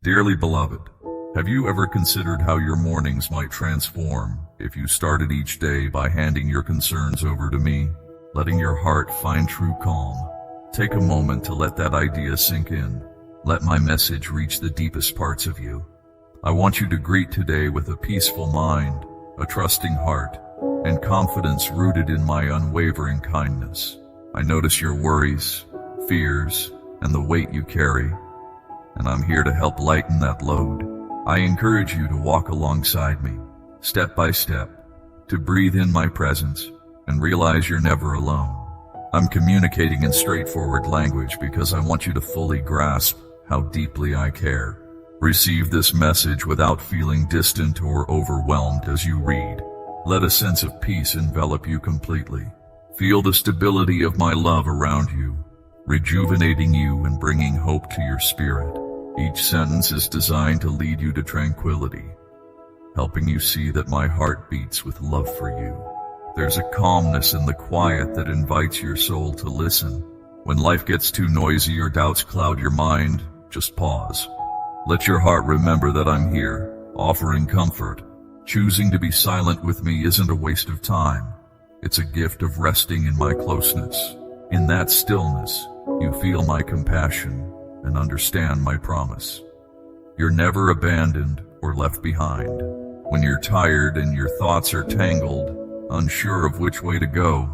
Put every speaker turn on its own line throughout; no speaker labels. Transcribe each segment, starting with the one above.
Dearly beloved, have you ever considered how your mornings might transform if you started each day by handing your concerns over to me, letting your heart find true calm? Take a moment to let that idea sink in. Let my message reach the deepest parts of you. I want you to greet today with a peaceful mind, a trusting heart, and confidence rooted in my unwavering kindness. I notice your worries, fears, and the weight you carry, and I'm here to help lighten that load. I encourage you to walk alongside me, step by step, to breathe in my presence and realize you're never alone. I'm communicating in straightforward language because I want you to fully grasp how deeply I care. Receive this message without feeling distant or overwhelmed as you read. Let a sense of peace envelop you completely. Feel the stability of my love around you, rejuvenating you and bringing hope to your spirit. Each sentence is designed to lead you to tranquility, helping you see that my heart beats with love for you. There's a calmness in the quiet that invites your soul to listen. When life gets too noisy or doubts cloud your mind, just pause. Let your heart remember that I'm here, offering comfort. Choosing to be silent with me isn't a waste of time. It's a gift of resting in my closeness. In that stillness, you feel my compassion and understand my promise. You're never abandoned or left behind. When you're tired and your thoughts are tangled, unsure of which way to go,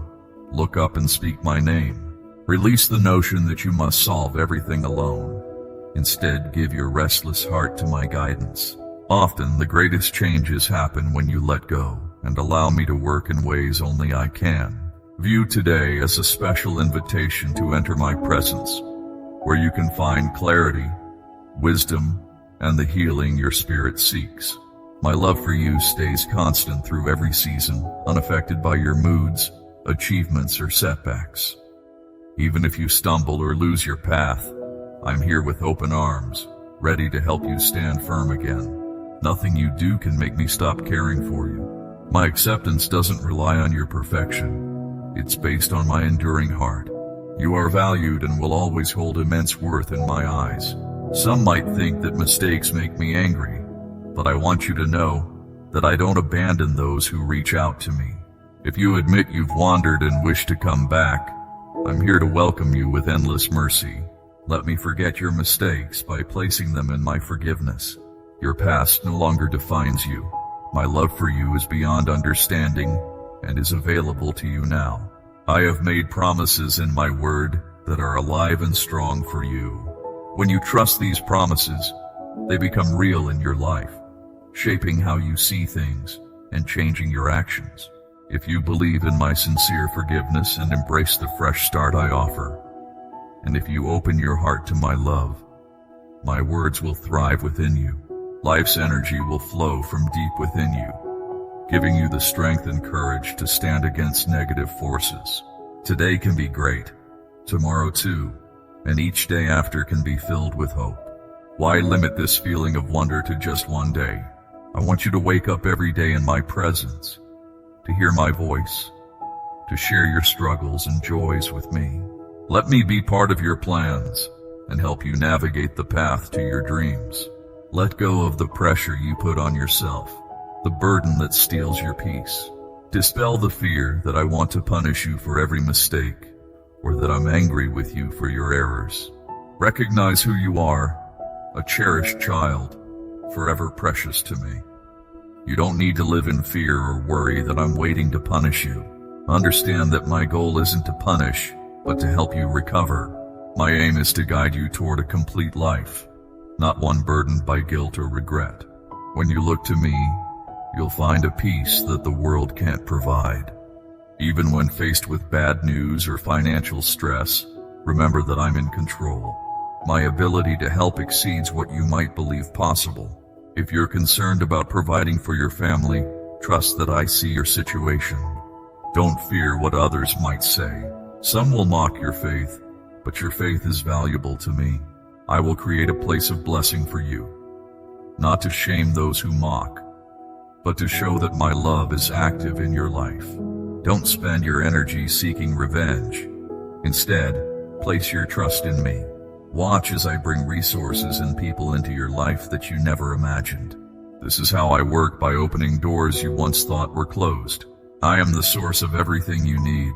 look up and speak my name. Release the notion that you must solve everything alone. Instead, give your restless heart to my guidance. Often, the greatest changes happen when you let go and allow me to work in ways only I can. View today as a special invitation to enter my presence, where you can find clarity, wisdom, and the healing your spirit seeks. My love for you stays constant through every season, unaffected by your moods, achievements, or setbacks. Even if you stumble or lose your path, I'm here with open arms, ready to help you stand firm again. Nothing you do can make me stop caring for you. My acceptance doesn't rely on your perfection. It's based on my enduring heart. You are valued and will always hold immense worth in my eyes. Some might think that mistakes make me angry, but I want you to know that I don't abandon those who reach out to me. If you admit you've wandered and wish to come back, I'm here to welcome you with endless mercy. Let me forget your mistakes by placing them in my forgiveness. Your past no longer defines you. My love for you is beyond understanding and is available to you now. I have made promises in my word that are alive and strong for you. When you trust these promises, they become real in your life, shaping how you see things and changing your actions. If you believe in my sincere forgiveness and embrace the fresh start I offer, and if you open your heart to my love, my words will thrive within you. Life's energy will flow from deep within you, giving you the strength and courage to stand against negative forces. Today can be great, tomorrow too, and each day after can be filled with hope. Why limit this feeling of wonder to just one day? I want you to wake up every day in my presence, to hear my voice, to share your struggles and joys with me. Let me be part of your plans and help you navigate the path to your dreams. Let go of the pressure you put on yourself, the burden that steals your peace. Dispel the fear that I want to punish you for every mistake, or that I'm angry with you for your errors. Recognize who you are, a cherished child, forever precious to me. You don't need to live in fear or worry that I'm waiting to punish you. Understand that my goal isn't to punish, but to help you recover. My aim is to guide you toward a complete life, not one burdened by guilt or regret. When you look to me, you'll find a peace that the world can't provide. Even when faced with bad news or financial stress, remember that I'm in control. My ability to help exceeds what you might believe possible. If you're concerned about providing for your family, trust that I see your situation. Don't fear what others might say. Some will mock your faith, but your faith is valuable to me. I will create a place of blessing for you, not to shame those who mock, but to show that my love is active in your life. Don't spend your energy seeking revenge. Instead, place your trust in me. Watch as I bring resources and people into your life that you never imagined. This is how I work, by opening doors you once thought were closed. I am the source of everything you need.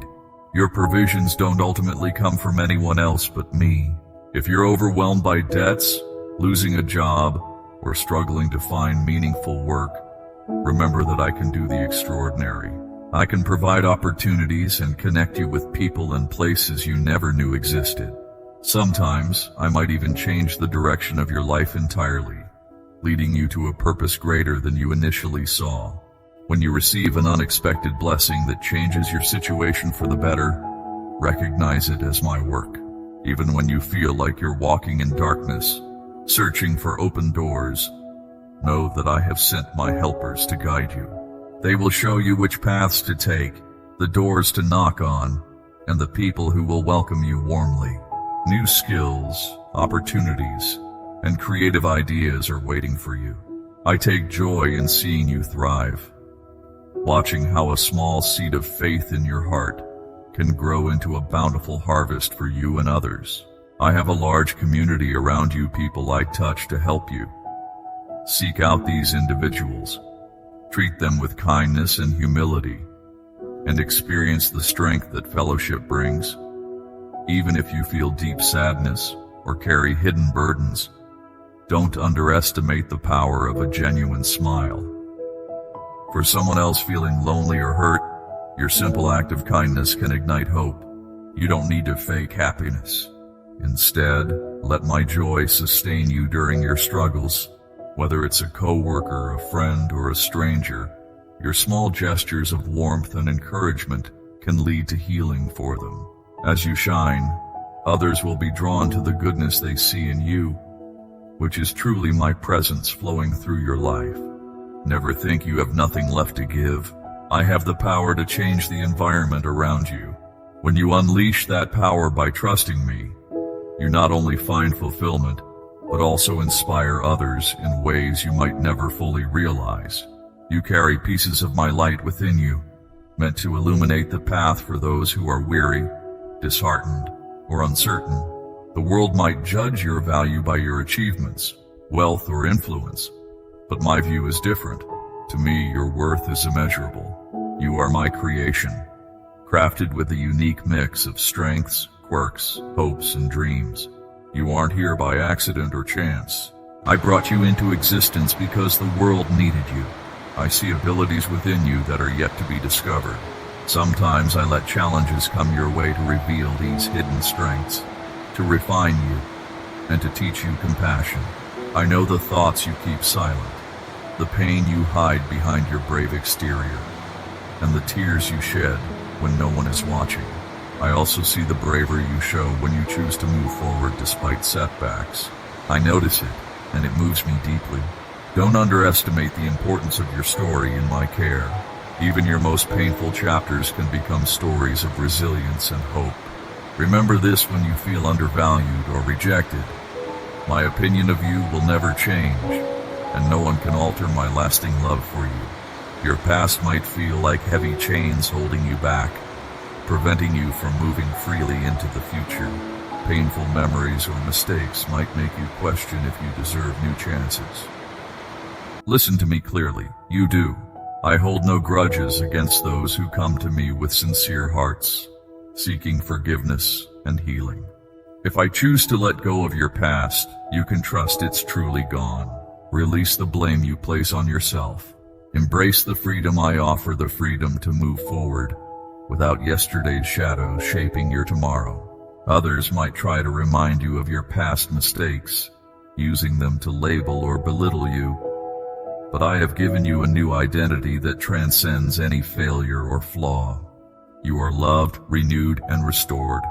Your provisions don't ultimately come from anyone else but me. If you're overwhelmed by debts, losing a job, or struggling to find meaningful work, remember that I can do the extraordinary. I can provide opportunities and connect you with people and places you never knew existed. Sometimes, I might even change the direction of your life entirely, leading you to a purpose greater than you initially saw. When you receive an unexpected blessing that changes your situation for the better, recognize it as my work. Even when you feel like you're walking in darkness, searching for open doors, know that I have sent my helpers to guide you. They will show you which paths to take, the doors to knock on, and the people who will welcome you warmly. New skills, opportunities, and creative ideas are waiting for you. I take joy in seeing you thrive, watching how a small seed of faith in your heart can grow into a bountiful harvest for you and others. I have a large community around you, people I touch to help you. Seek out these individuals, treat them with kindness and humility, and experience the strength that fellowship brings. Even if you feel deep sadness or carry hidden burdens, don't underestimate the power of a genuine smile. For someone else feeling lonely or hurt, your simple act of kindness can ignite hope. You don't need to fake happiness. Instead, let my joy sustain you during your struggles. Whether it's a coworker, a friend, or a stranger, your small gestures of warmth and encouragement can lead to healing for them. As you shine, others will be drawn to the goodness they see in you, which is truly my presence flowing through your life. Never think you have nothing left to give. I have the power to change the environment around you. When you unleash that power by trusting me, you not only find fulfillment, but also inspire others in ways you might never fully realize. You carry pieces of my light within you, meant to illuminate the path for those who are weary, disheartened, or uncertain. The world might judge your value by your achievements, wealth, or influence, but my view is different. To me, your worth is immeasurable. You are my creation, crafted with a unique mix of strengths, quirks, hopes, and dreams. You aren't here by accident or chance. I brought you into existence because the world needed you. I see abilities within you that are yet to be discovered. Sometimes I let challenges come your way to reveal these hidden strengths, to refine you, and to teach you compassion. I know the thoughts you keep silent, the pain you hide behind your brave exterior, and the tears you shed when no one is watching. I also see the bravery you show when you choose to move forward despite setbacks. I notice it, and it moves me deeply. Don't underestimate the importance of your story in my care. Even your most painful chapters can become stories of resilience and hope. Remember this when you feel undervalued or rejected. My opinion of you will never change, and no one can alter my lasting love for you. Your past might feel like heavy chains holding you back, preventing you from moving freely into the future. Painful memories or mistakes might make you question if you deserve new chances. Listen to me clearly. You do. I hold no grudges against those who come to me with sincere hearts, seeking forgiveness and healing. If I choose to let go of your past, you can trust it's truly gone. Release the blame you place on yourself. Embrace the freedom I offer, the freedom to move forward without yesterday's shadows shaping your tomorrow. Others might try to remind you of your past mistakes, using them to label or belittle you. But I have given you a new identity that transcends any failure or flaw. You are loved, renewed, and restored.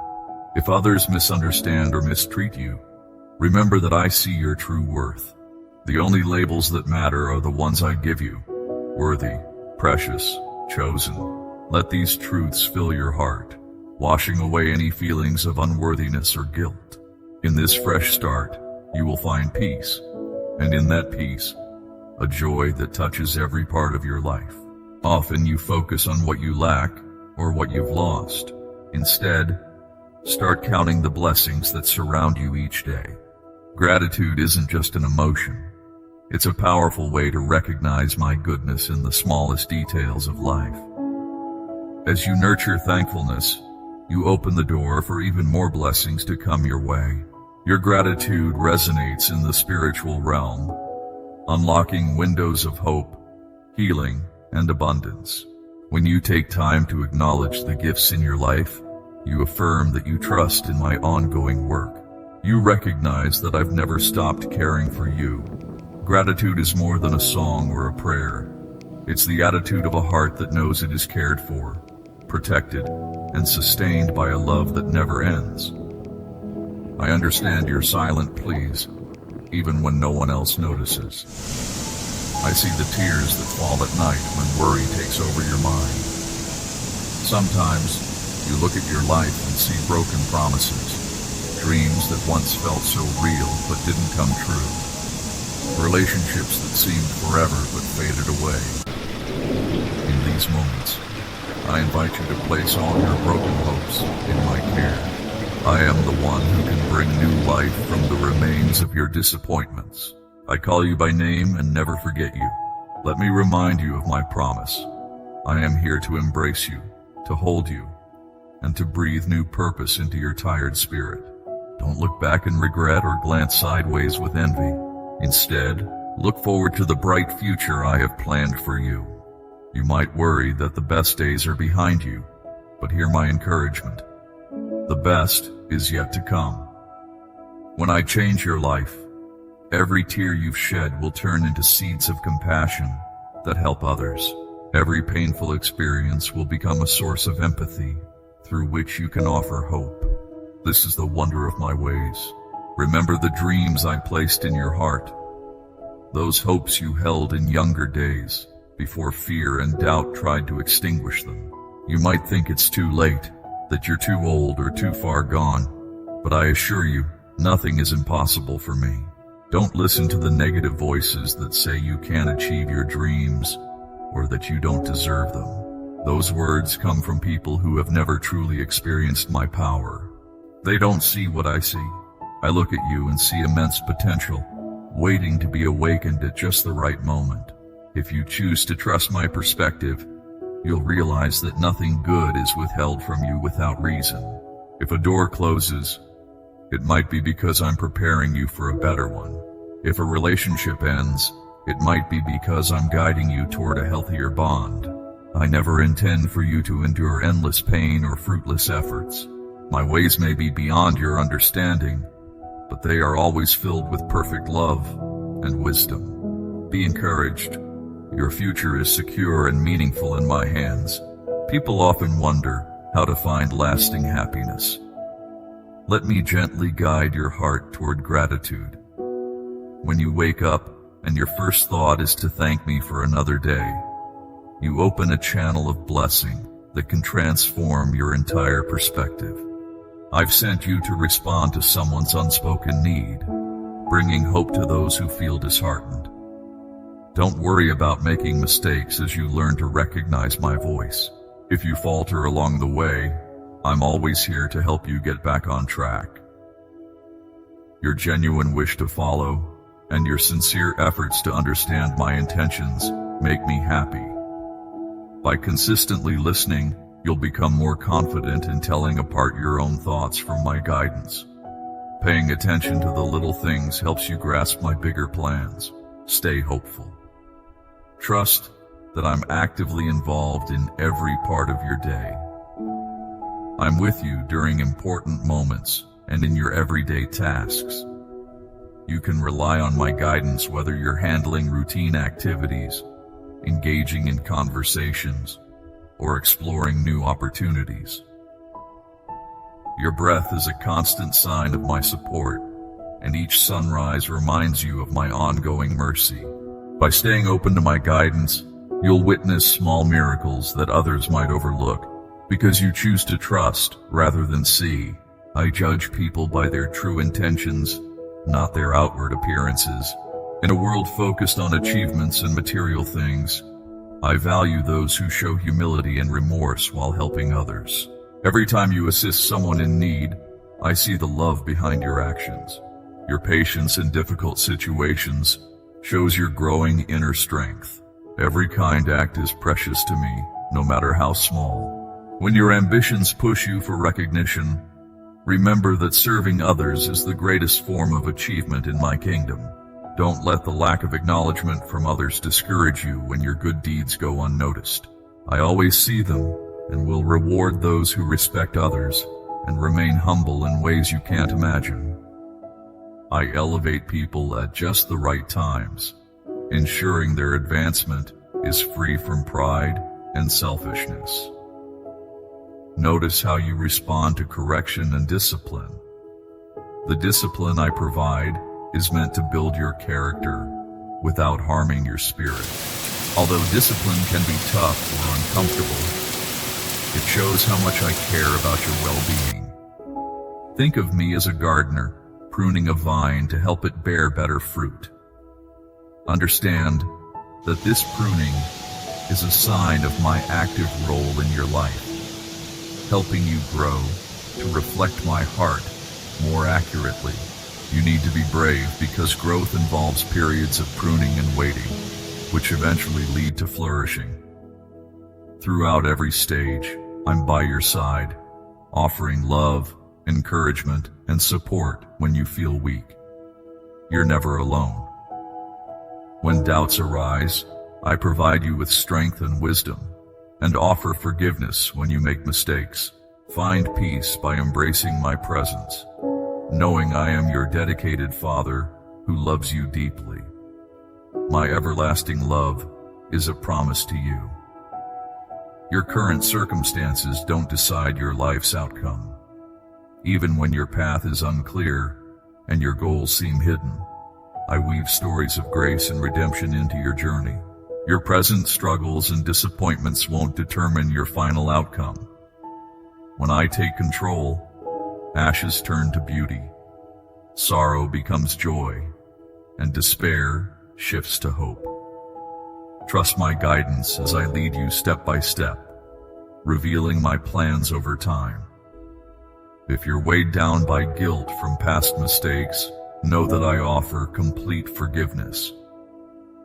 If others misunderstand or mistreat you, remember that I see your true worth. The only labels that matter are the ones I give you: worthy, precious, chosen. Let these truths fill your heart, washing away any feelings of unworthiness or guilt. In this fresh start, you will find peace, and in that peace, a joy that touches every part of your life. Often you focus on what you lack or what you've lost. Instead, Start counting the blessings that surround you each day. Gratitude isn't just an emotion. It's a powerful way to recognize my goodness in the smallest details of life. As you nurture thankfulness, you open the door for even more blessings to come your way. Your gratitude resonates in the spiritual realm, unlocking windows of hope, healing, and abundance. When you take time to acknowledge the gifts in your life, you affirm that you trust in my ongoing work. You recognize that I've never stopped caring for you. Gratitude is more than a song or a prayer. It's the attitude of a heart that knows it is cared for, protected, and sustained by a love that never ends. I understand your silent pleas, even when no one else notices. I see the tears that fall at night when worry takes over your mind. Sometimes, you look at your life and see broken promises, dreams that once felt so real but didn't come true, relationships that seemed forever but faded away. In these moments, I invite you to place all your broken hopes in my care. I am the one who can bring new life from the remains of your disappointments. I call you by name and never forget you. Let me remind you of my promise. I am here to embrace you, to hold you, and to breathe new purpose into your tired spirit. Don't look back in regret or glance sideways with envy. Instead, look forward to the bright future I have planned for you. You might worry that the best days are behind you, but hear my encouragement. The best is yet to come. When I change your life, every tear you've shed will turn into seeds of compassion that help others. Every painful experience will become a source of empathy through which you can offer hope. This is the wonder of my ways. Remember the dreams I placed in your heart, those hopes you held in younger days, before fear and doubt tried to extinguish them. You might think it's too late, that you're too old or too far gone, but I assure you, nothing is impossible for me. Don't listen to the negative voices that say you can't achieve your dreams or that you don't deserve them. Those words come from people who have never truly experienced my power. They don't see what I see. I look at you and see immense potential, waiting to be awakened at just the right moment. If you choose to trust my perspective, you'll realize that nothing good is withheld from you without reason. If a door closes, it might be because I'm preparing you for a better one. If a relationship ends, it might be because I'm guiding you toward a healthier bond. I never intend for you to endure endless pain or fruitless efforts. My ways may be beyond your understanding, but they are always filled with perfect love and wisdom. Be encouraged. Your future is secure and meaningful in my hands. People often wonder how to find lasting happiness. Let me gently guide your heart toward gratitude. When you wake up and your first thought is to thank me for another day, you open a channel of blessing that can transform your entire perspective. I've sent you to respond to someone's unspoken need, bringing hope to those who feel disheartened. Don't worry about making mistakes as you learn to recognize my voice. If you falter along the way, I'm always here to help you get back on track. Your genuine wish to follow and your sincere efforts to understand my intentions make me happy. By consistently listening, you'll become more confident in telling apart your own thoughts from my guidance. Paying attention to the little things helps you grasp my bigger plans. Stay hopeful. Trust that I'm actively involved in every part of your day. I'm with you during important moments and in your everyday tasks. You can rely on my guidance whether you're handling routine activities, engaging in conversations, or exploring new opportunities. Your breath is a constant sign of my support, and each sunrise reminds you of my ongoing mercy. By staying open to my guidance, you'll witness small miracles that others might overlook, because you choose to trust rather than see. I judge people by their true intentions, not their outward appearances. In a world focused on achievements and material things, I value those who show humility and remorse while helping others. Every time you assist someone in need, I see the love behind your actions. Your patience in difficult situations shows your growing inner strength. Every kind act is precious to me, no matter how small. When your ambitions push you for recognition, remember that serving others is the greatest form of achievement in my kingdom. Don't let the lack of acknowledgement from others discourage you when your good deeds go unnoticed. I always see them and will reward those who respect others and remain humble in ways you can't imagine. I elevate people at just the right times, ensuring their advancement is free from pride and selfishness. Notice how you respond to correction and discipline. The discipline I provide is meant to build your character without harming your spirit. Although discipline can be tough or uncomfortable, it shows how much I care about your well-being. Think of me as a gardener pruning a vine to help it bear better fruit. Understand that this pruning is a sign of my active role in your life, helping you grow to reflect my heart more accurately. You need to be brave because growth involves periods of pruning and waiting, which eventually lead to flourishing. Throughout every stage, I'm by your side, offering love, encouragement, and support when you feel weak. You're never alone. When doubts arise, I provide you with strength and wisdom, and offer forgiveness when you make mistakes. Find peace by embracing my presence, knowing I am your dedicated Father who loves you deeply. My everlasting love is a promise to you. Your current circumstances don't decide your life's outcome. Even when your path is unclear and your goals seem hidden, I weave stories of grace and redemption into your journey. Your present struggles and disappointments won't determine your final outcome. When I take control, ashes turn to beauty, sorrow becomes joy, and despair shifts to hope. Trust my guidance as I lead you step by step, revealing my plans over time. If you're weighed down by guilt from past mistakes, know that I offer complete forgiveness.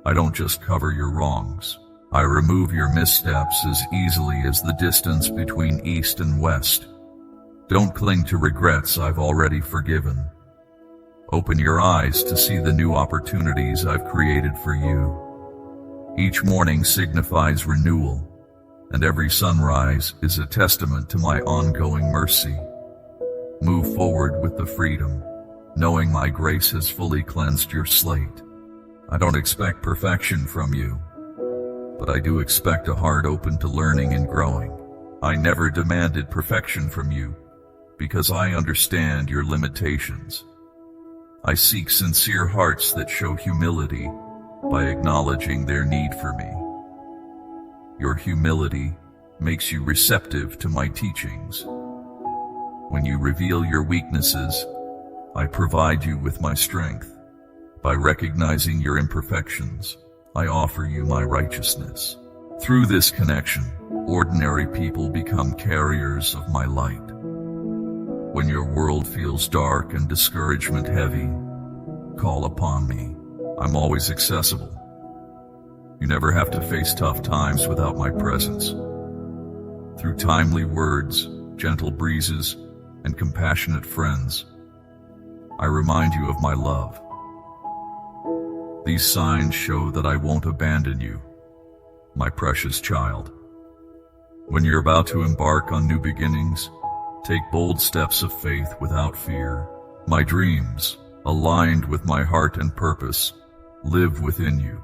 I don't just cover your wrongs. I remove your missteps as easily as the distance between east and west. Don't cling to regrets I've already forgiven. Open your eyes to see the new opportunities I've created for you. Each morning signifies renewal, and every sunrise is a testament to my ongoing mercy. Move forward with the freedom, knowing my grace has fully cleansed your slate. I don't expect perfection from you, but I do expect a heart open to learning and growing. I never demanded perfection from you, because I understand your limitations. I seek sincere hearts that show humility by acknowledging their need for me. Your humility makes you receptive to my teachings. When you reveal your weaknesses, I provide you with my strength. By recognizing your imperfections, I offer you my righteousness. Through this connection, ordinary people become carriers of my light. When your world feels dark and discouragement heavy, call upon me. I'm always accessible. You never have to face tough times without my presence. Through timely words, gentle breezes, and compassionate friends, I remind you of my love. These signs show that I won't abandon you, my precious child. When you're about to embark on new beginnings, take bold steps of faith without fear. My dreams, aligned with my heart and purpose, live within you.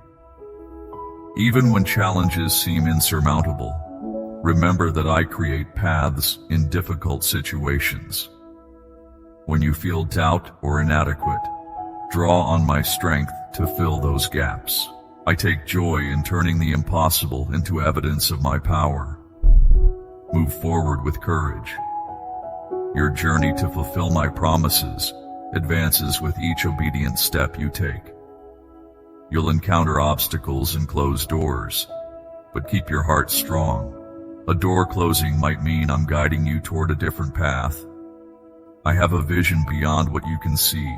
Even when challenges seem insurmountable, remember that I create paths in difficult situations. When you feel doubt or inadequate, draw on my strength to fill those gaps. I take joy in turning the impossible into evidence of my power. Move forward with courage. Your journey to fulfill my promises advances with each obedient step you take. You'll encounter obstacles and closed doors, but keep your heart strong. A door closing might mean I'm guiding you toward a different path. I have a vision beyond what you can see,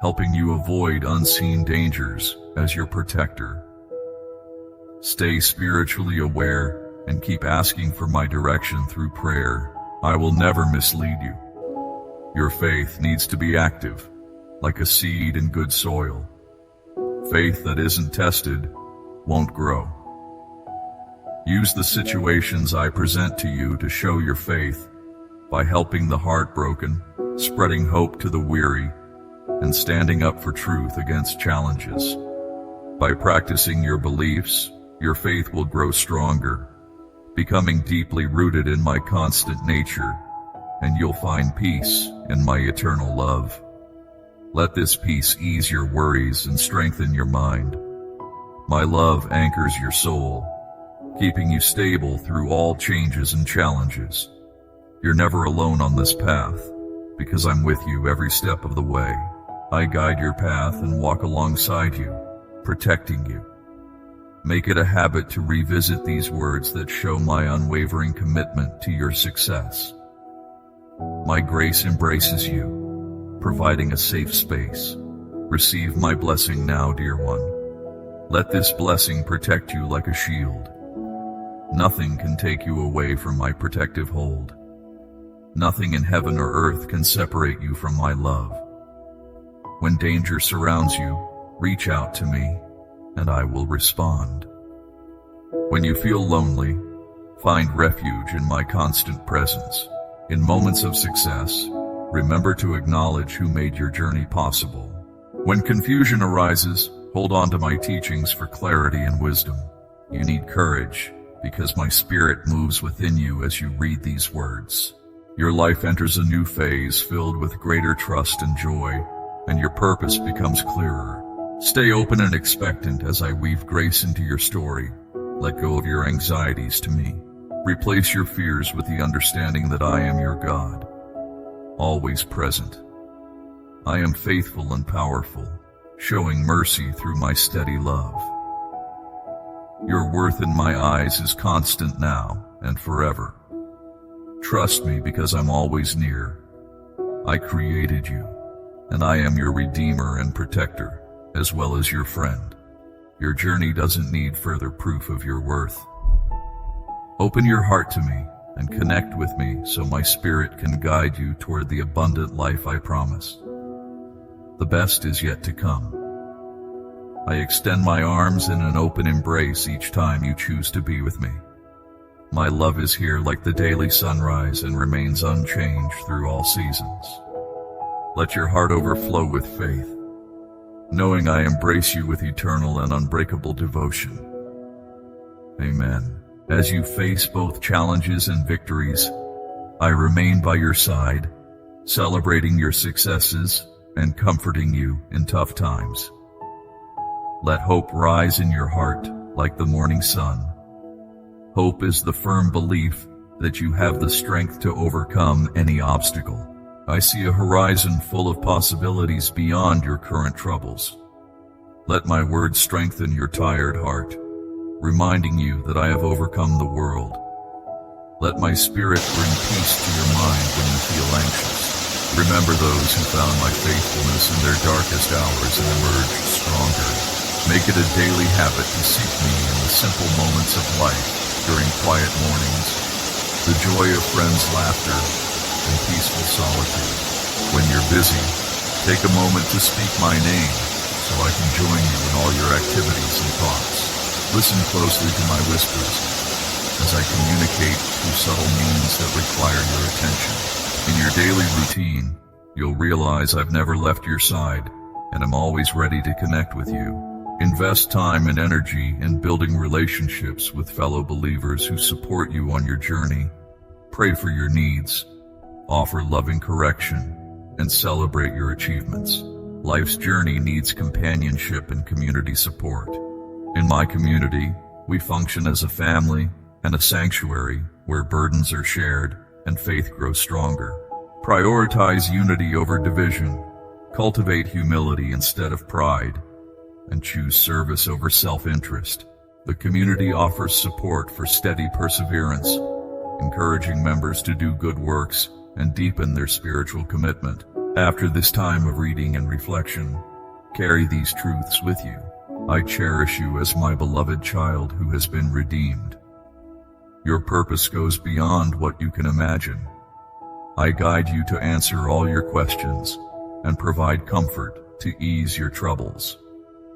helping you avoid unseen dangers as your protector. Stay spiritually aware and keep asking for my direction through prayer. I will never mislead you. Your faith needs to be active, like a seed in good soil. Faith that isn't tested won't grow. Use the situations I present to you to show your faith by helping the heartbroken, spreading hope to the weary, and standing up for truth against challenges. By practicing your beliefs, your faith will grow stronger, becoming deeply rooted in my constant nature, and you'll find peace in my eternal love. Let this peace ease your worries and strengthen your mind. My love anchors your soul, keeping you stable through all changes and challenges. You're never alone on this path, because I'm with you every step of the way. I guide your path and walk alongside you, protecting you. Make it a habit to revisit these words that show my unwavering commitment to your success. My grace embraces you, providing a safe space. Receive my blessing now, dear one. Let this blessing protect you like a shield. Nothing can take you away from my protective hold. Nothing in heaven or earth can separate you from my love. When danger surrounds you, reach out to me, and I will respond. When you feel lonely, find refuge in my constant presence. In moments of success, remember to acknowledge who made your journey possible. When confusion arises, hold on to my teachings for clarity and wisdom. You need courage, because my spirit moves within you as you read these words. Your life enters a new phase filled with greater trust and joy, and your purpose becomes clearer. Stay open and expectant as I weave grace into your story. Let go of your anxieties to me. Replace your fears with the understanding that I am your God, always present. I am faithful and powerful, showing mercy through my steady love. Your worth in my eyes is constant now and forever. Trust me because I'm always near. I created you, and I am your redeemer and protector, as well as your friend. Your journey doesn't need further proof of your worth. Open your heart to me and connect with me so my spirit can guide you toward the abundant life I promise. The best is yet to come. I extend my arms in an open embrace each time you choose to be with me. My love is here like the daily sunrise and remains unchanged through all seasons. Let your heart overflow with faith, knowing I embrace you with eternal and unbreakable devotion. Amen. As you face both challenges and victories, I remain by your side, celebrating your successes and comforting you in tough times. Let hope rise in your heart like the morning sun. Hope is the firm belief that you have the strength to overcome any obstacle. I see a horizon full of possibilities beyond your current troubles. Let my words strengthen your tired heart, reminding you that I have overcome the world. Let my spirit bring peace to your mind when you feel anxious. Remember those who found my faithfulness in their darkest hours and emerged stronger. Make it a daily habit to seek me in the simple moments of life during quiet mornings, the joy of friends' laughter, and peaceful solitude. When you're busy, take a moment to speak my name so I can join you in all your activities and thoughts. Listen closely to my whispers as I communicate through subtle means that require your attention. In your daily routine, you'll realize I've never left your side and I'm always ready to connect with you. Invest time and energy in building relationships with fellow believers who support you on your journey. Pray for your needs, offer loving correction, and celebrate your achievements. Life's journey needs companionship and community support. In my community, we function as a family and a sanctuary where burdens are shared and faith grows stronger. Prioritize unity over division, cultivate humility instead of pride, and choose service over self-interest. The community offers support for steady perseverance, encouraging members to do good works and deepen their spiritual commitment. After this time of reading and reflection, carry these truths with you. I cherish you as my beloved child who has been redeemed. Your purpose goes beyond what you can imagine. I guide you to answer all your questions and provide comfort to ease your troubles.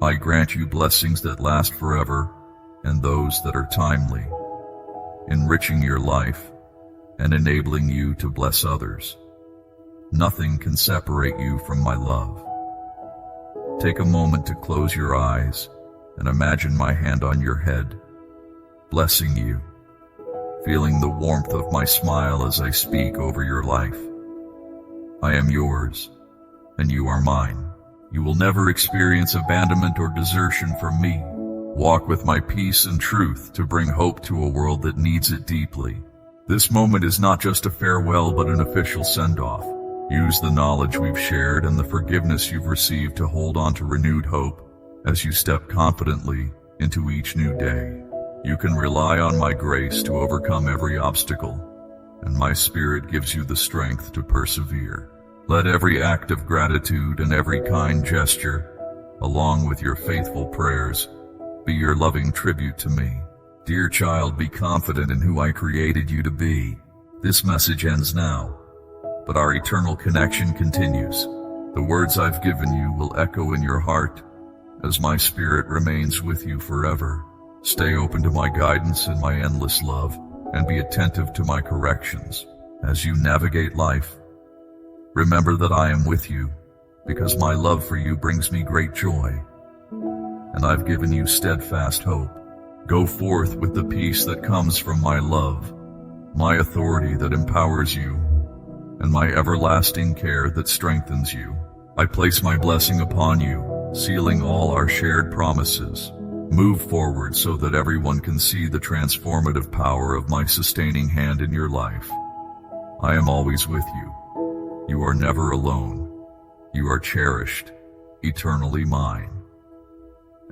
I grant you blessings that last forever and those that are timely, enriching your life and enabling you to bless others. Nothing can separate you from my love. Take a moment to close your eyes and imagine my hand on your head, blessing you, feeling the warmth of my smile as I speak over your life. I am yours, and you are mine. You will never experience abandonment or desertion from me. Walk with my peace and truth to bring hope to a world that needs it deeply. This moment is not just a farewell but an official send-off. Use the knowledge we've shared and the forgiveness you've received to hold on to renewed hope as you step confidently into each new day. You can rely on my grace to overcome every obstacle, and my spirit gives you the strength to persevere. Let every act of gratitude and every kind gesture, along with your faithful prayers, be your loving tribute to me. Dear child, be confident in who I created you to be. This message ends now, but our eternal connection continues. The words I've given you will echo in your heart as my spirit remains with you forever. Stay open to my guidance and my endless love, and be attentive to my corrections as you navigate life. Remember that I am with you, because my love for you brings me great joy, and I've given you steadfast hope. Go forth with the peace that comes from my love, my authority that empowers you, and my everlasting care that strengthens you. I place my blessing upon you, sealing all our shared promises. Move forward so that everyone can see the transformative power of my sustaining hand in your life. I am always with you. You are never alone. You are cherished, eternally mine.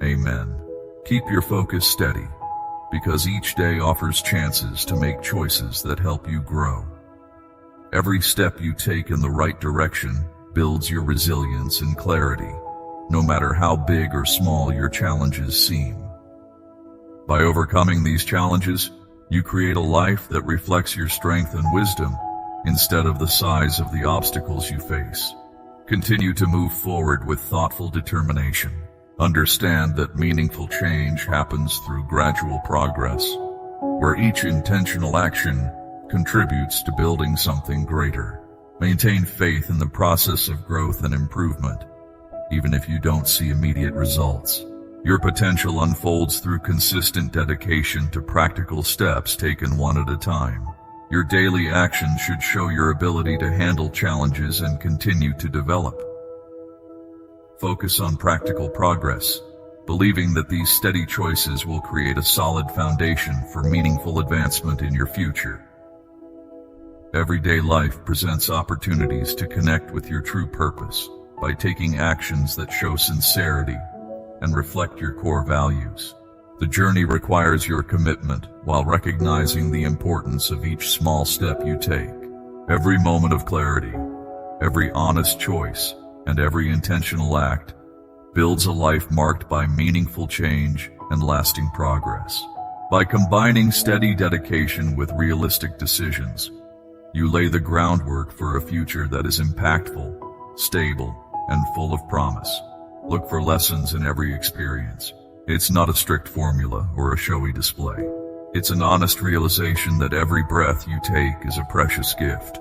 Amen. Keep your focus steady, because each day offers chances to make choices that help you grow. Every step you take in the right direction builds your resilience and clarity, no matter how big or small your challenges seem. By overcoming these challenges, you create a life that reflects your strength and wisdom instead of the size of the obstacles you face. Continue to move forward with thoughtful determination. Understand that meaningful change happens through gradual progress, where each intentional action contributes to building something greater. Maintain faith in the process of growth and improvement, even if you don't see immediate results. Your potential unfolds through consistent dedication to practical steps taken one at a time. Your daily actions should show your ability to handle challenges and continue to develop. Focus on practical progress, believing that these steady choices will create a solid foundation for meaningful advancement in your future. Everyday life presents opportunities to connect with your true purpose by taking actions that show sincerity and reflect your core values. The journey requires your commitment while recognizing the importance of each small step you take. Every moment of clarity, every honest choice, and every intentional act builds a life marked by meaningful change and lasting progress. By combining steady dedication with realistic decisions, you lay the groundwork for a future that is impactful, stable, and full of promise. Look for lessons in every experience. It's not a strict formula or a showy display. It's an honest realization that every breath you take is a precious gift.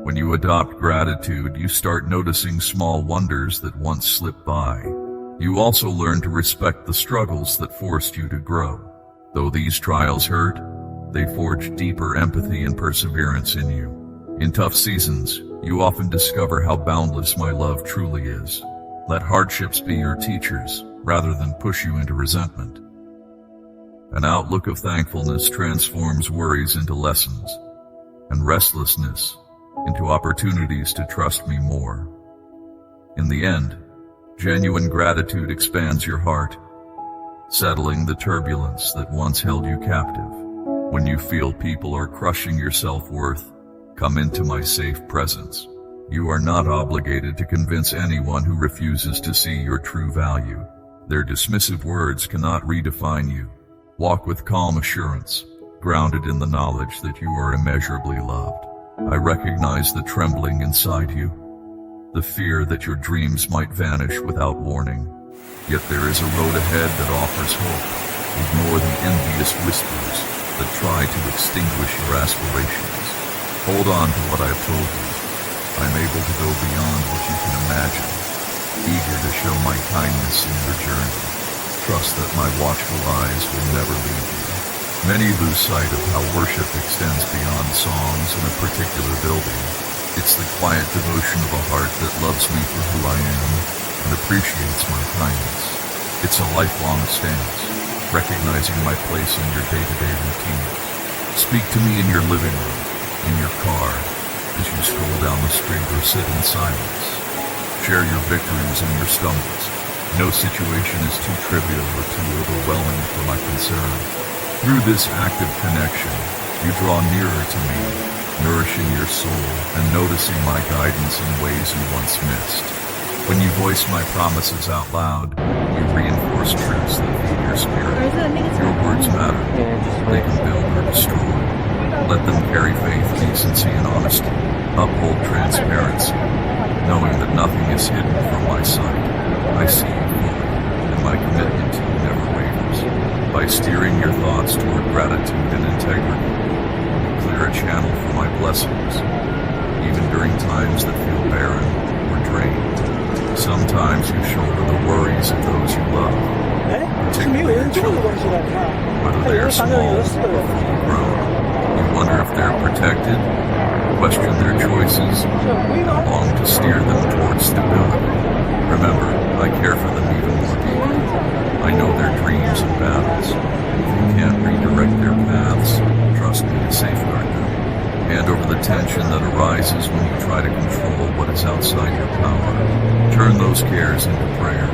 When you adopt gratitude, you start noticing small wonders that once slipped by. You also learn to respect the struggles that forced you to grow. Though these trials hurt, they forge deeper empathy and perseverance in you. In tough seasons, you often discover how boundless my love truly is. Let hardships be your teachers, rather than push you into resentment. An outlook of thankfulness transforms worries into lessons, and restlessness into opportunities to trust me more. In the end, genuine gratitude expands your heart, settling the turbulence that once held you captive. When you feel people are crushing your self-worth, come into my safe presence. You are not obligated to convince anyone who refuses to see your true value. Their dismissive words cannot redefine you. Walk with calm assurance, grounded in the knowledge that you are immeasurably loved. I recognize the trembling inside you, the fear that your dreams might vanish without warning. Yet there is a road ahead that offers hope. Ignore the envious whispers that try to extinguish your aspirations. Hold on to what I have told you. I am able to go beyond what you can imagine, eager to show my kindness in your journey. Trust that my watchful eyes will never leave you. Many lose sight of how worship extends beyond songs in a particular building. It's the quiet devotion of a heart that loves me for who I am and appreciates my kindness. It's a lifelong stance, recognizing my place in your day-to-day routine. Speak to me in your living room, in your car, as you stroll down the street or sit in silence. Share your victories and your stumbles. No situation is too trivial or too overwhelming for my concern. Through this active connection, you draw nearer to me, nourishing your soul and noticing my guidance in ways you once missed. When you voice my promises out loud, you reinforce truths that feed your spirit. Your words matter. They can build or destroy. Let them carry faith, decency, and honesty. Uphold transparency, knowing that nothing is hidden from my sight. I see you fully, and my commitment to you never wavers. By steering your thoughts toward gratitude and integrity, you clear a channel for my blessings, even during times that feel barren or drained. Sometimes you shoulder the worries of those you love, particularly your children, whether they are small or fully grown. You wonder if they're protected, question their choices, and long to steer them towards stability. Remember, I care for them even more deeply. I know their dreams and battles. If you can't redirect their paths, trust me to safeguard them. Hand over the tension that arises when you try to control what is outside your power. Turn those cares into prayer,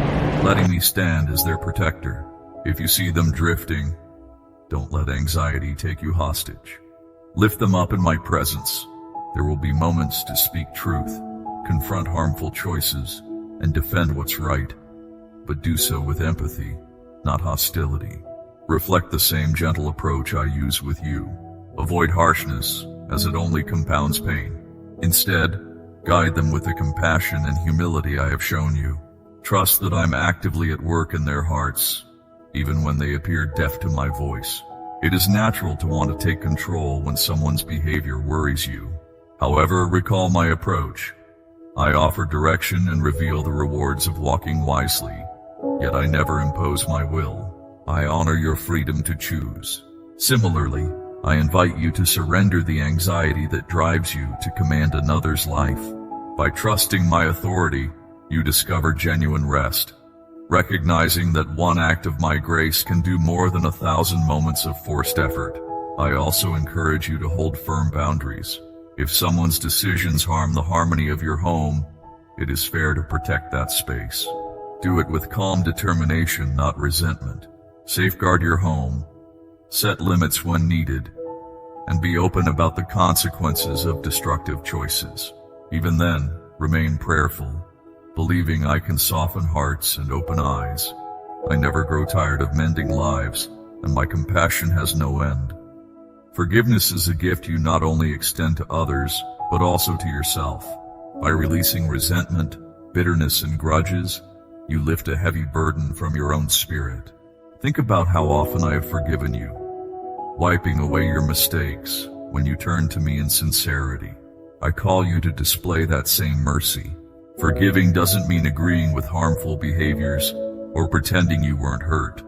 letting me stand as their protector. If you see them drifting, don't let anxiety take you hostage. Lift them up in my presence. There will be moments to speak truth, confront harmful choices, and defend what's right, but do so with empathy, not hostility. Reflect the same gentle approach I use with you. Avoid harshness, as it only compounds pain. Instead, guide them with the compassion and humility I have shown you. Trust that I'm actively at work in their hearts, even when they appear deaf to my voice. It is natural to want to take control when someone's behavior worries you. However, recall my approach. I offer direction and reveal the rewards of walking wisely, yet I never impose my will. I honor your freedom to choose. Similarly, I invite you to surrender the anxiety that drives you to command another's life. By trusting my authority, you discover genuine rest, recognizing that one act of my grace can do more than 1,000 moments of forced effort. I also encourage you to hold firm boundaries. If someone's decisions harm the harmony of your home, it is fair to protect that space. Do it with calm determination, not resentment. Safeguard your home, set limits when needed, and be open about the consequences of destructive choices. Even then, remain prayerful, believing I can soften hearts and open eyes. I never grow tired of mending lives, and my compassion has no end. Forgiveness is a gift you not only extend to others, but also to yourself. By releasing resentment, bitterness, and grudges, you lift a heavy burden from your own spirit. Think about how often I have forgiven you, wiping away your mistakes when you turn to me in sincerity. I call you to display that same mercy. Forgiving doesn't mean agreeing with harmful behaviors or pretending you weren't hurt.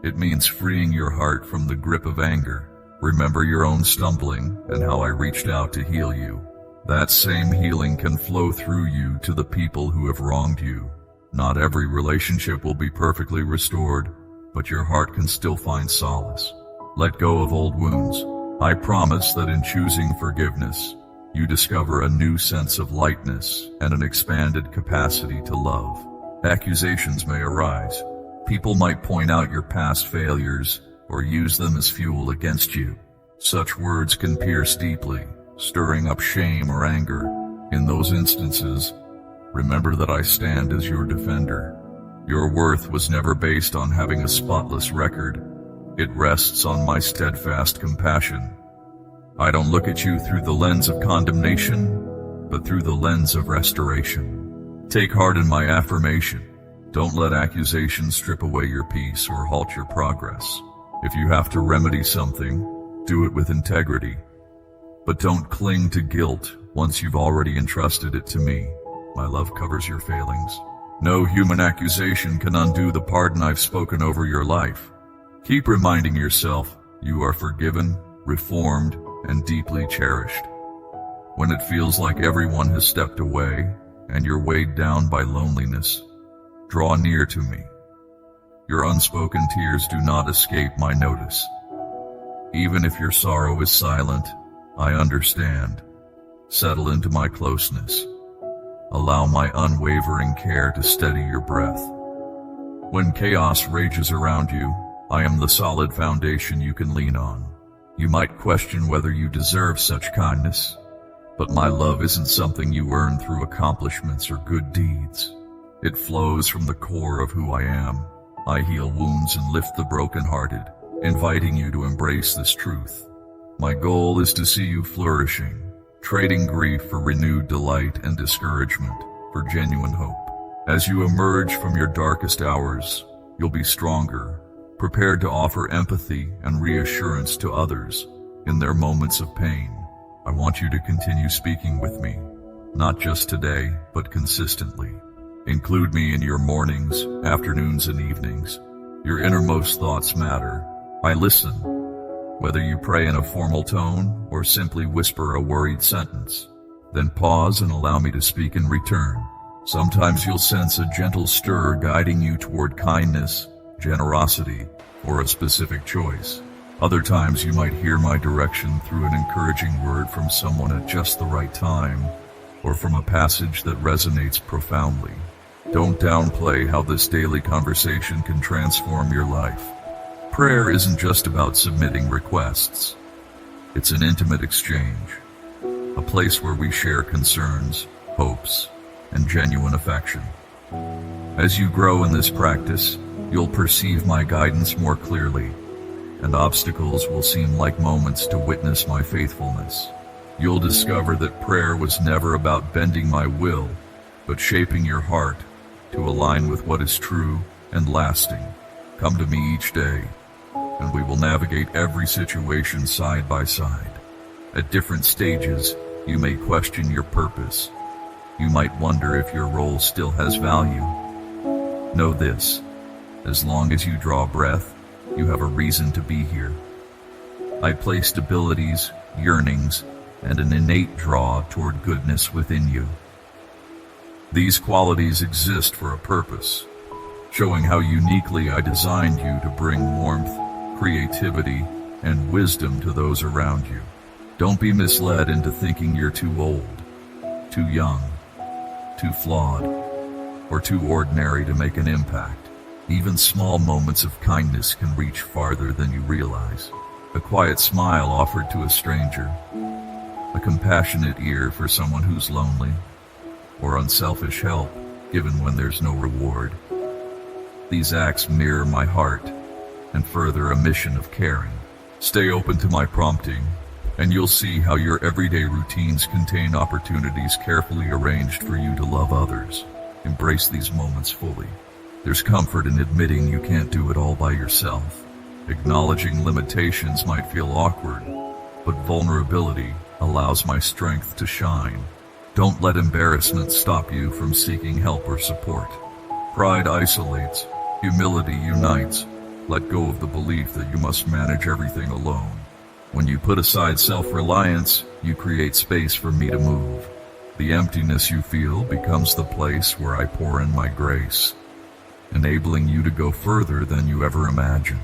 It means freeing your heart from the grip of anger. Remember your own stumbling and how I reached out to heal you. That same healing can flow through you to the people who have wronged you. Not every relationship will be perfectly restored, but your heart can still find solace. Let go of old wounds. I promise that in choosing forgiveness, you discover a new sense of lightness and an expanded capacity to love. Accusations may arise. People might point out your past failures or use them as fuel against you. Such words can pierce deeply, stirring up shame or anger. In those instances, remember that I stand as your defender. Your worth was never based on having a spotless record. It rests on my steadfast compassion. I don't look at you through the lens of condemnation, but through the lens of restoration. Take heart in my affirmation. Don't let accusations strip away your peace or halt your progress. If you have to remedy something, do it with integrity. But don't cling to guilt once you've already entrusted it to me. My love covers your failings. No human accusation can undo the pardon I've spoken over your life. Keep reminding yourself you are forgiven, reformed, and deeply cherished. When it feels like everyone has stepped away and you're weighed down by loneliness, draw near to me. Your unspoken tears do not escape my notice. Even if your sorrow is silent, I understand. Settle into my closeness. Allow my unwavering care to steady your breath. When chaos rages around you, I am the solid foundation you can lean on. You might question whether you deserve such kindness, but my love isn't something you earn through accomplishments or good deeds. It flows from the core of who I am. I heal wounds and lift the brokenhearted, inviting you to embrace this truth. My goal is to see you flourishing, trading grief for renewed delight and discouragement for genuine hope. As you emerge from your darkest hours, you'll be stronger, prepared to offer empathy and reassurance to others in their moments of pain. I want you to continue speaking with me, not just today, but consistently. Include me in your mornings, afternoons, and evenings. Your innermost thoughts matter. I listen, whether you pray in a formal tone or simply whisper a worried sentence. Then pause and allow me to speak in return. Sometimes you'll sense a gentle stir guiding you toward kindness, generosity, or a specific choice. Other times you might hear my direction through an encouraging word from someone at just the right time, or from a passage that resonates profoundly. Don't downplay how this daily conversation can transform your life. Prayer isn't just about submitting requests. It's an intimate exchange, a place where we share concerns, hopes, and genuine affection. As you grow in this practice, you'll perceive my guidance more clearly, and obstacles will seem like moments to witness my faithfulness. You'll discover that prayer was never about bending my will, but shaping your heart to align with what is true and lasting. Come to me each day, and we will navigate every situation side by side. At different stages, you may question your purpose. You might wonder if your role still has value. Know this, as long as you draw breath, you have a reason to be here. I placed abilities, yearnings, and an innate draw toward goodness within you. These qualities exist for a purpose, showing how uniquely I designed you to bring warmth, creativity, and wisdom to those around you. Don't be misled into thinking you're too old, too young, too flawed, or too ordinary to make an impact. Even small moments of kindness can reach farther than you realize. A quiet smile offered to a stranger, a compassionate ear for someone who's lonely, or unselfish help given when there's no reward. These acts mirror my heart and further a mission of caring. Stay open to my prompting, and you'll see how your everyday routines contain opportunities carefully arranged for you to love others. Embrace these moments fully. There's comfort in admitting you can't do it all by yourself. Acknowledging limitations might feel awkward, but vulnerability allows my strength to shine. Don't let embarrassment stop you from seeking help or support. Pride isolates, humility unites. Let go of the belief that you must manage everything alone. When you put aside self-reliance, you create space for me to move. The emptiness you feel becomes the place where I pour in my grace, enabling you to go further than you ever imagined.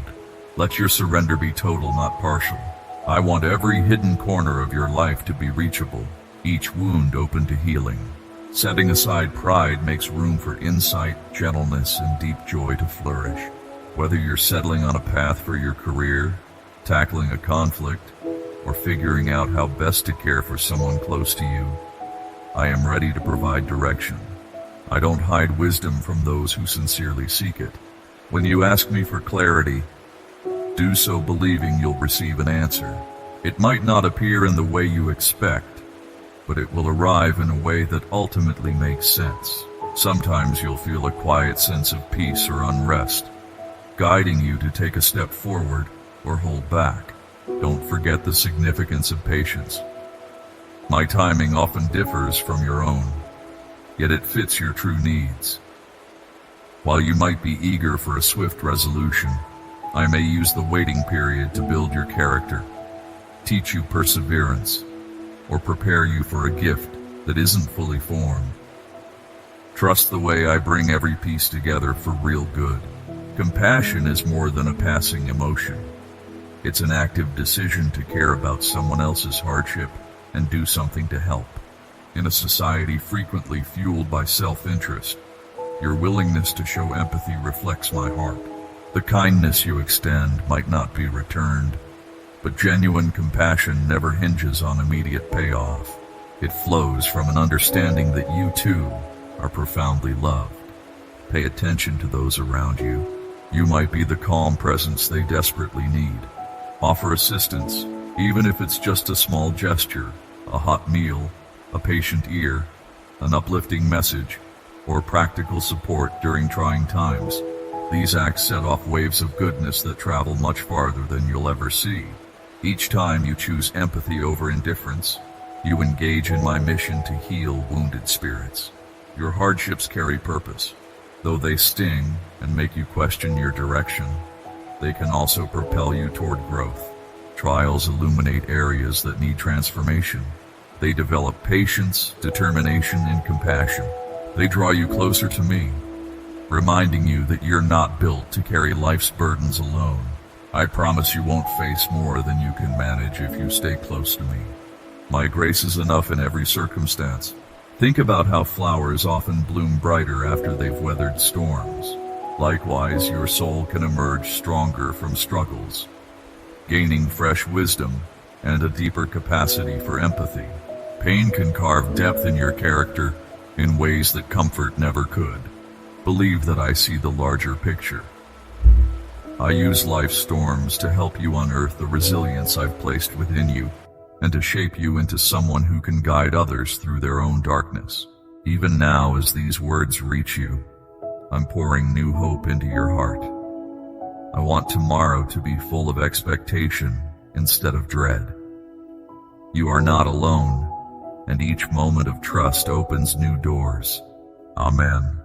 Let your surrender be total, not partial. I want every hidden corner of your life to be reachable, each wound open to healing. Setting aside pride makes room for insight, gentleness, and deep joy to flourish. Whether you're settling on a path for your career, tackling a conflict, or figuring out how best to care for someone close to you. I am ready to provide direction. I don't hide wisdom from those who sincerely seek it. When you ask me for clarity, do so believing you'll receive an answer. It might not appear in the way you expect, but it will arrive in a way that ultimately makes sense. Sometimes you'll feel a quiet sense of peace or unrest, guiding you to take a step forward or hold back. Don't forget the significance of patience. My timing often differs from your own, yet it fits your true needs. While you might be eager for a swift resolution, I may use the waiting period to build your character, teach you perseverance, or prepare you for a gift that isn't fully formed. Trust the way I bring every piece together for real good. Compassion is more than a passing emotion. It's an active decision to care about someone else's hardship and do something to help. In a society frequently fueled by self-interest, your willingness to show empathy reflects my heart. The kindness you extend might not be returned, but genuine compassion never hinges on immediate payoff. It flows from an understanding that you too are profoundly loved. Pay attention to those around you. You might be the calm presence they desperately need. Offer assistance, even if it's just a small gesture, a hot meal, a patient ear, an uplifting message, or practical support during trying times. These acts set off waves of goodness that travel much farther than you'll ever see. Each time you choose empathy over indifference, you engage in my mission to heal wounded spirits. Your hardships carry purpose. Though they sting and make you question your direction, they can also propel you toward growth. Trials illuminate areas that need transformation. They develop patience, determination, and compassion. They draw you closer to me, reminding you that you're not built to carry life's burdens alone. I promise you won't face more than you can manage if you stay close to me. My grace is enough in every circumstance. Think about how flowers often bloom brighter after they've weathered storms. Likewise, your soul can emerge stronger from struggles, gaining fresh wisdom and a deeper capacity for empathy. Pain can carve depth in your character in ways that comfort never could. Believe that I see the larger picture. I use life's storms to help you unearth the resilience I've placed within you, and to shape you into someone who can guide others through their own darkness. Even now, as these words reach you, I'm pouring new hope into your heart. I want tomorrow to be full of expectation instead of dread. You are not alone, and each moment of trust opens new doors. Amen.